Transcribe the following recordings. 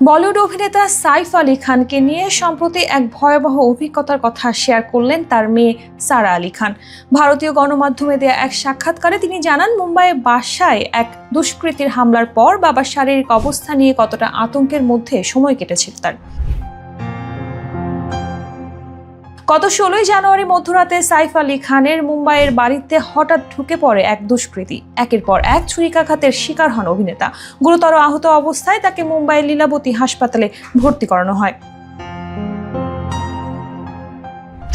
বলিউড অভিনেতা সাইফ আলী খানকে নিয়ে সম্প্রতি এক ভয়াবহ অভিজ্ঞতার কথা শেয়ার করলেন তার মেয়ে সারা আলী খান। ভারতীয় গণমাধ্যমে দেয়া এক সাক্ষাৎকারে তিনি জানান, মুম্বাইয়ে বাসায় এক দুষ্কৃতীর হামলার পর বাবার শারীরিক অবস্থা নিয়ে কতটা আতঙ্কের মধ্যে সময় কেটেছিল তার। গত 16 জানুয়ারি মধ্যরাতে সাইফ আলী খানের মুম্বাইয়ের বাড়িতে হঠাৎ ঢুকে পড়ে এক দুষ্কৃতী। একের পর এক ছুরিকাঘাতের শিকার হন অভিনেতা। গুরুতর আহত অবস্থায় তাকে মুম্বাইয়ের লীলাবতী হাসপাতালে ভর্তি করানো হয়।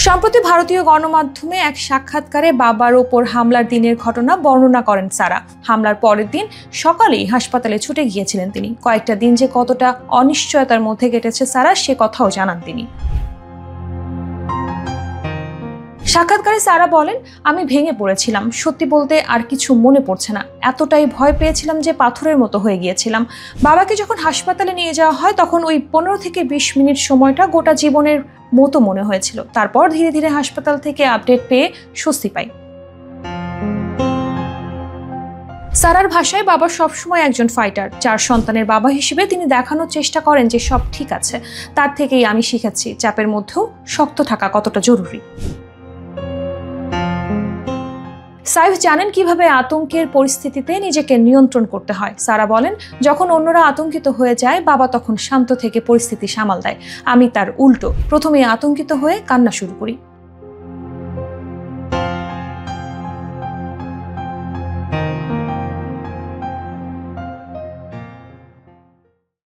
সম্প্রতি ভারতীয় গণমাধ্যমে এক সাক্ষাৎকারে বাবার ওপর হামলার দিনের ঘটনা বর্ণনা করেন সারা। হামলার পরের দিন সকালেই হাসপাতালে ছুটে গিয়েছিলেন তিনি। কয়েকটা দিন যে কতটা অনিশ্চয়তার মধ্যে কেটেছে সারা, সে কথাও জানান তিনি। সাক্ষাৎকারে সারা বলেন, আমি ভেঙে পড়েছিলাম। সত্যি বলতে আর কিছু মনে পড়ছে না। এতটাই ভয় পেয়েছিলাম যে পাথরের মতো হয়ে গিয়েছিলাম। বাবাকে যখন হাসপাতালে নিয়ে যাওয়া হয় তখন ওই 15 থেকে 20 মিনিট সময়টা গোটা জীবনের মতো মনে হয়েছিল। তারপর ধীরে ধীরে হাসপাতাল থেকে আপডেট পেয়ে স্বস্তি পাই। সারার ভাষায়, বাবা সবসময় একজন ফাইটার। 4 সন্তানের বাবা হিসেবে তিনি দেখানোর চেষ্টা করেন যে সব ঠিক আছে। তার থেকেই আমি শিখেছি চাপের মধ্যেও শক্ত থাকা কতটা জরুরি। সাইফ জানেন কিভাবে আতঙ্কের পরিস্থিতিতে নিজেকে নিয়ন্ত্রণ করতে হয়। সারা বলেন, যখন অন্যরা আতঙ্কিত হয়ে যায় বাবা তখন শান্ত থেকে পরিস্থিতি সামাল দেয়। আমি তার উল্টো, প্রথমে আতঙ্কিত হয়ে কান্না শুরু করি।